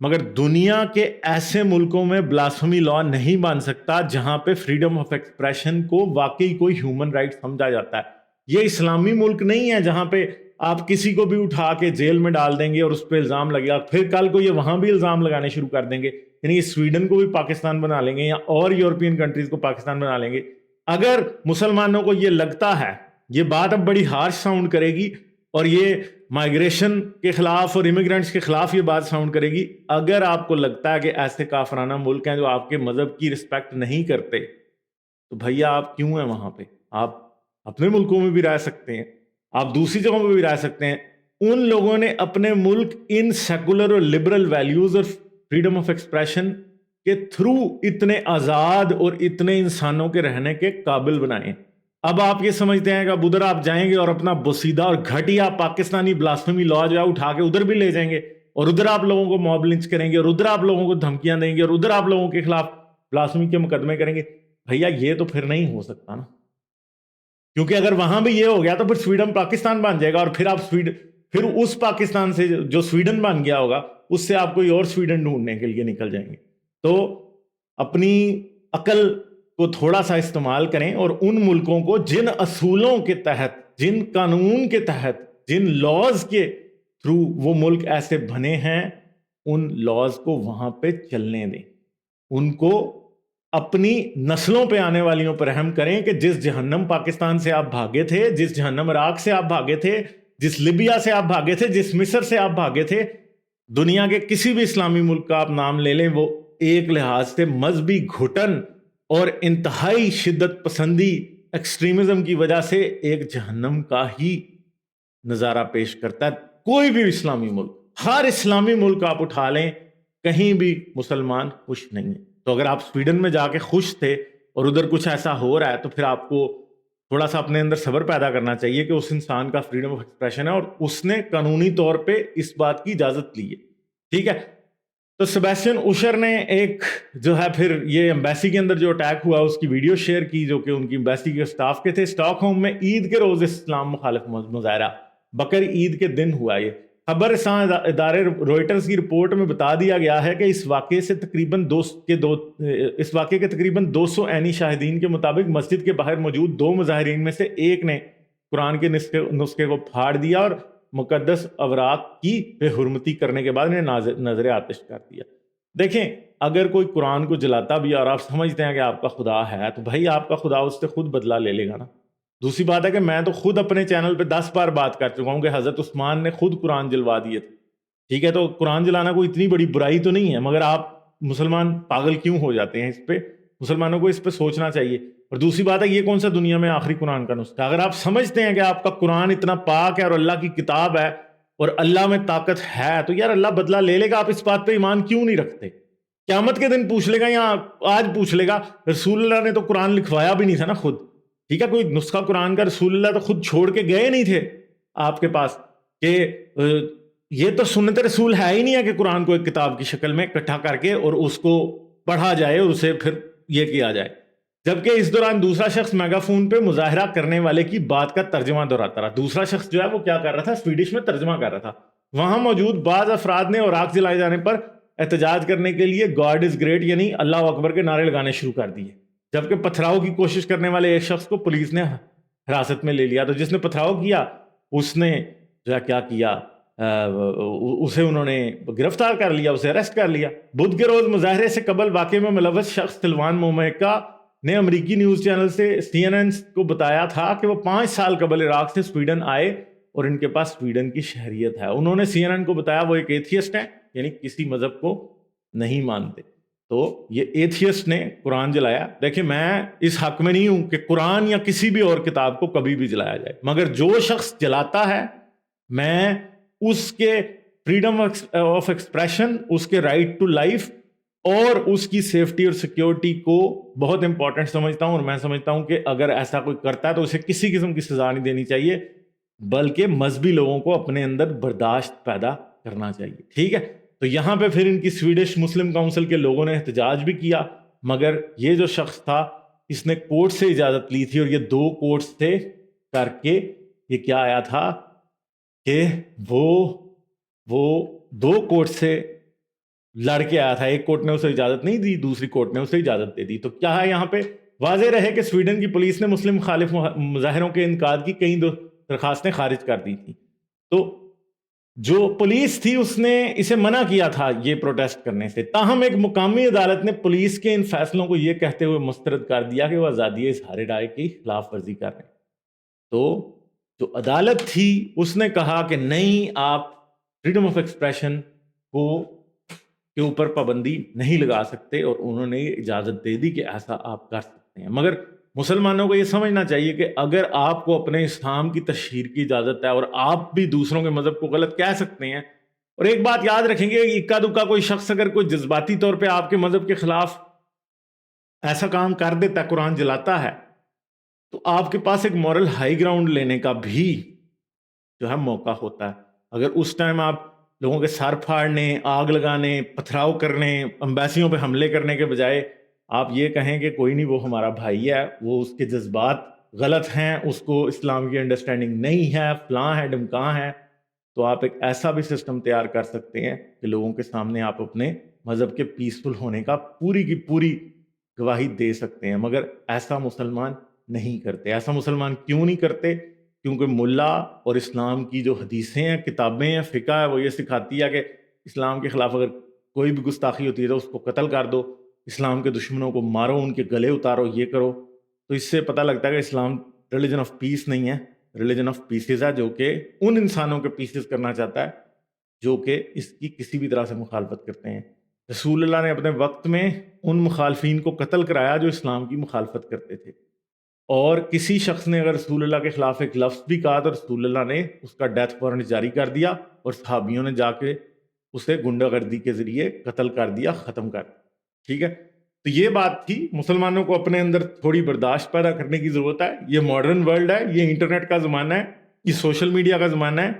مگر دنیا کے ایسے ملکوں میں بلاسفیمی لا نہیں بن سکتا جہاں پہ فریڈم آف ایکسپریشن کو واقعی کوئی ہیومن رائٹ سمجھا جاتا ہے. یہ اسلامی ملک نہیں ہے جہاں پہ آپ کسی کو بھی اٹھا کے جیل میں ڈال دیں گے اور اس پہ الزام لگے گا, پھر کل کو یہ وہاں بھی الزام لگانے شروع کر دیں گے. یعنی یہ سویڈن کو بھی پاکستان بنا لیں گے یا اور یورپین کنٹریز کو پاکستان بنا لیں گے. اگر مسلمانوں کو یہ لگتا ہے, یہ بات اب بڑی ہارش ساؤنڈ کرے گی اور یہ مائگریشن کے خلاف اور امیگرینٹس کے خلاف یہ بات ساؤنڈ کرے گی, اگر آپ کو لگتا ہے کہ ایسے کافرانہ ملک ہیں جو آپ کے مذہب کی رسپیکٹ نہیں کرتے تو بھیا آپ کیوں ہیں وہاں پہ؟ آپ اپنے ملکوں میں بھی رہ سکتے ہیں, آپ دوسری جگہوں پہ بھی رہ سکتے ہیں. ان لوگوں نے اپنے ملک ان سیکولر اور لبرل ویلیوز اور فریڈم آف ایکسپریشن کے تھرو اتنے آزاد اور اتنے انسانوں کے رہنے کے قابل بنائے. اب آپ یہ سمجھتے ہیں کہ اب ادھر آپ جائیں گے اور اپنا بسیدہ اور گھٹیا پاکستانی بلاسفیمی لا جو ہے اٹھا کے ادھر بھی لے جائیں گے اور ادھر آپ لوگوں کو موب لنچ کریں گے اور ادھر آپ لوگوں کو دھمکیاں دیں گے اور ادھر آپ لوگوں کے خلاف بلاسفیمی کے مقدمے کریں گے. بھیا یہ تو پھر نہیں ہو سکتا نا, کیونکہ اگر وہاں بھی یہ ہو گیا تو پھر سویڈن پاکستان بن جائے گا اور پھر آپ پھر اس پاکستان سے جو سویڈن بن گیا ہوگا اس سے آپ کوئی اور سویڈن ڈھونڈنے کے لیے نکل جائیں گے. تو اپنی عقل کو تھوڑا سا استعمال کریں اور ان ملکوں کو جن اصولوں کے تحت, جن قانون کے تحت, جن لاز کے تھرو وہ ملک ایسے بنے ہیں, ان لاز کو وہاں پہ چلنے دیں. ان کو اپنی نسلوں پہ آنے والیوں پر رحم کریں کہ جس جہنم پاکستان سے آپ بھاگے تھے, جس جہنم عراق سے آپ بھاگے تھے, جس لیبیا سے آپ بھاگے تھے, جس مصر سے آپ بھاگے تھے, دنیا کے کسی بھی اسلامی ملک کا آپ نام لے لیں, وہ ایک لحاظ سے مذہبی گھٹن اور انتہائی شدت پسندی ایکسٹریمزم کی وجہ سے ایک جہنم کا ہی نظارہ پیش کرتا ہے. کوئی بھی اسلامی ملک, ہر اسلامی ملک آپ اٹھا لیں, کہیں بھی مسلمان خوش نہیں ہے. تو اگر آپ سویڈن میں جا کے خوش تھے اور ادھر کچھ ایسا ہو رہا ہے تو پھر آپ کو تھوڑا سا اپنے اندر صبر پیدا کرنا چاہیے کہ اس انسان کا فریڈم آف ایکسپریشن ہے اور اس نے قانونی طور پہ اس بات کی اجازت لی ہے. ٹھیک ہے. تو سیباسٹین اوشر نے ایک جو ہے پھر یہ ایمبیسی کے اندر جو اٹیک ہوا اس کی ویڈیو شیئر کی, جو کہ ان کی ایمبیسی کے سٹاف کے تھے. اسٹاک ہوم میں عید کے روز اسلام مخالف مظاہرہ بقر عید کے دن ہوا. یہ خبر رساں ادارے روئٹرز کی رپورٹ میں بتا دیا گیا ہے کہ اس واقعے کے تقریباً 200 عینی شاہدین کے مطابق مسجد کے باہر موجود 2 مظاہرین میں سے ایک نے قرآن کے نسخے کو پھاڑ دیا اور مقدس اوراق کی بے حرمتی کرنے کے بعد انہیں نظر آتش کر دیا. دیکھیں, اگر کوئی قرآن کو جلاتا بھی اور آپ سمجھتے ہیں کہ آپ کا خدا ہے تو بھائی آپ کا خدا اس سے خود بدلہ لے لے گا نا. دوسری بات ہے کہ میں تو خود اپنے چینل پہ 10 بار بات کر چکا ہوں کہ حضرت عثمان نے خود قرآن جلوا دیے تھے. ٹھیک ہے, تو قرآن جلانا کوئی اتنی بڑی برائی تو نہیں ہے, مگر آپ مسلمان پاگل کیوں ہو جاتے ہیں اس پہ؟ مسلمانوں کو اس پہ سوچنا چاہیے. اور دوسری بات ہے, یہ کون سا دنیا میں آخری قرآن کا نسخہ؟ اگر آپ سمجھتے ہیں کہ آپ کا قرآن اتنا پاک ہے اور اللہ کی کتاب ہے اور اللہ میں طاقت ہے تو یار اللہ بدلہ لے لے گا. آپ اس بات پہ ایمان کیوں نہیں رکھتے؟ قیامت کے دن پوچھ لے گا یا آج پوچھ لے گا؟ رسول اللہ نے تو قرآن لکھوایا بھی نہیں تھا نا خود. ٹھیک ہے, کوئی نسخہ قرآن کا رسول اللہ تو خود چھوڑ کے گئے نہیں تھے آپ کے پاس کہ یہ تو سنت رسول ہے ہی نہیں ہے کہ قرآن کو ایک کتاب کی شکل میں اکٹھا کر کے اور اس کو پڑھا جائے اور اسے پھر یہ کیا جائے. جبکہ اس دوران دوسرا شخص میگا فون پہ مظاہرہ کرنے والے کی بات کا ترجمہ دہراتا رہا. دوسرا شخص جو ہے وہ کیا کر رہا تھا؟ سویڈش میں ترجمہ کر رہا تھا. وہاں موجود بعض افراد نے اوراق جلائے جانے پر احتجاج کرنے کے لیے گاڈ از گریٹ یعنی اللہ اکبر کے نعرے لگانے شروع کر دیے. جبکہ پتھراؤ کی کوشش کرنے والے ایک شخص کو پولیس نے حراست میں لے لیا. تو جس نے پتھراؤ کیا اس نے جو ہے کیا کیا, اسے انہوں نے گرفتار کر لیا, اسے اریسٹ کر لیا. بدھ کے روز مظاہرے سے قبل واقعے میں ملوث شخص سلوان مومیکا نے امریکی نیوز چینل سے CNN کو بتایا تھا کہ وہ 5 سال قبل عراق سے سویڈن آئے اور ان کے پاس سویڈن کی شہریت ہے. انہوں نے CNN کو بتایا وہ ایک ایتھیسٹ ہیں, یعنی کسی مذہب کو نہیں مانتے. تو یہ ایتھیسٹ نے قرآن جلایا. دیکھیں, میں اس حق میں نہیں ہوں کہ قرآن یا کسی بھی اور کتاب کو کبھی بھی جلایا جائے, مگر جو شخص جلاتا ہے میں اس کے فریڈم آف ایکسپریشن, اس کے رائٹ ٹو لائف اور اس کی سیفٹی اور سیکیورٹی کو بہت امپورٹنٹ سمجھتا ہوں. اور میں سمجھتا ہوں کہ اگر ایسا کوئی کرتا ہے تو اسے کسی قسم کی سزا نہیں دینی چاہیے, بلکہ مذہبی لوگوں کو اپنے اندر برداشت پیدا کرنا چاہیے. ٹھیک ہے, تو یہاں پہ پھر ان کی سویڈش مسلم کونسل کے لوگوں نے احتجاج بھی کیا, مگر یہ جو شخص تھا اس نے کورٹ سے اجازت لی تھی اور یہ 2 کورٹس تھے کر کے یہ کیا آیا تھا کہ وہ 2 کورٹ سے لڑ کے آیا تھا. ایک کورٹ نے اسے اجازت نہیں دی, دوسری کورٹ نے اسے اجازت دے دی. تو کیا ہے یہاں پہ واضح رہے کہ سویڈن کی پولیس نے مسلم مخالف مظاہروں کے انعقاد کی کئی درخواستیں خارج کر دی تھیں. تو جو پولیس تھی اس نے اسے منع کیا تھا یہ پروٹیسٹ کرنے سے. تاہم ایک مقامی عدالت نے پولیس کے ان فیصلوں کو یہ کہتے ہوئے مسترد کر دیا کہ وہ آزادی اظہار رائے کی خلاف ورزی کر رہے ہیں. تو جو عدالت تھی اس نے کہا کہ نہیں, آپ فریڈم آف ایکسپریشن کو کے اوپر پابندی نہیں لگا سکتے, اور انہوں نے اجازت دے دی کہ ایسا آپ کر سکتے ہیں. مگر مسلمانوں کو یہ سمجھنا چاہیے کہ اگر آپ کو اپنے اسلام کی تشہیر کی اجازت ہے اور آپ بھی دوسروں کے مذہب کو غلط کہہ سکتے ہیں, اور ایک بات یاد رکھیں گے, اکا دکا کوئی شخص اگر کوئی جذباتی طور پہ آپ کے مذہب کے خلاف ایسا کام کر دیتا ہے, قرآن جلاتا ہے, تو آپ کے پاس ایک مورل ہائی گراؤنڈ لینے کا بھی جو ہے موقع ہوتا ہے. اگر اس ٹائم آپ لوگوں کے سر پھاڑنے, آگ لگانے, پتھراؤ کرنے, امبیسیوں پہ حملے کرنے کے بجائے آپ یہ کہیں کہ کوئی نہیں, وہ ہمارا بھائی ہے, وہ اس کے جذبات غلط ہیں, اس کو اسلام کی انڈرسٹینڈنگ نہیں ہے, فلاں ہے ڈمکاں ہے, تو آپ ایک ایسا بھی سسٹم تیار کر سکتے ہیں کہ لوگوں کے سامنے آپ اپنے مذہب کے پیسفل ہونے کا پوری کی پوری گواہی دے سکتے ہیں. مگر ایسا مسلمان نہیں کرتے. ایسا مسلمان کیوں نہیں کرتے؟ کیونکہ ملا اور اسلام کی جو حدیثیں ہیں, کتابیں ہیں, فقہ ہے, وہ یہ سکھاتی ہے کہ اسلام کے خلاف اگر کوئی بھی گستاخی ہوتی ہے تو اس کو قتل کر دو, اسلام کے دشمنوں کو مارو, ان کے گلے اتارو, یہ کرو. تو اس سے پتہ لگتا ہے کہ اسلام ریلیجن آف پیس نہیں ہے, ریلیجن آف پیسز ہے, جو کہ ان انسانوں کے پیسز کرنا چاہتا ہے جو کہ اس کی کسی بھی طرح سے مخالفت کرتے ہیں. رسول اللہ نے اپنے وقت میں ان مخالفین کو قتل کرایا جو اسلام کی مخالفت کرتے تھے, اور کسی شخص نے اگر رسول اللہ کے خلاف ایک لفظ بھی کہا تو رسول اللہ نے اس کا ڈیتھ وارنٹ جاری کر دیا, اور صحابیوں نے جا کے اسے گنڈا گردی کے ذریعے قتل کر دیا, ختم کر دیا. ٹھیک ہے, تو یہ بات تھی. مسلمانوں کو اپنے اندر تھوڑی برداشت پیدا کرنے کی ضرورت ہے. یہ ماڈرن ورلڈ ہے, یہ انٹرنیٹ کا زمانہ ہے, یہ سوشل میڈیا کا زمانہ ہے.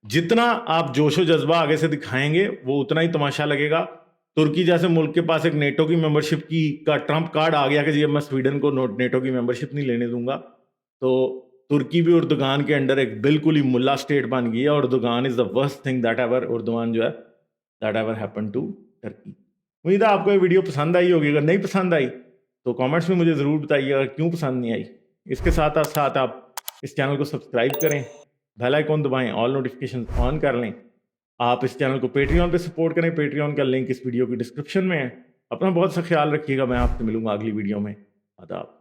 جتنا آپ جوش و جذبہ آگے سے دکھائیں گے وہ اتنا ہی تماشا لگے گا. ترکی جیسے ملک کے پاس ایک نیٹو کی ممبرشپ کی کا ٹرمپ کارڈ آ گیا کہ جی اب میں سویڈن کو نیٹو کی ممبرشپ نہیں لینے دوں گا, تو ترکی بھی اردوغان کے انڈر ایک بالکل ہی ملا اسٹیٹ بن گئی ہے. Erdogan is the worst thing that ever Erdogan جو ہے that ever happen to Turkey. امید ہے آپ کو یہ ویڈیو پسند آئی ہوگی. اگر نہیں پسند آئی تو کامنٹس میں مجھے ضرور بتائیے گا کیوں پسند نہیں آئی. اس کے ساتھ ساتھ آپ اس چینل کو سبسکرائب کریں, bell icon دبائیں, all notification on کر لیں. آپ اس چینل کو پیٹریون پہ سپورٹ کریں, پیٹریون کا لنک اس ویڈیو کی ڈسکرپشن میں ہے. اپنا بہت سا خیال رکھیے گا. میں آپ سے ملوں گا اگلی ویڈیو میں. آداب.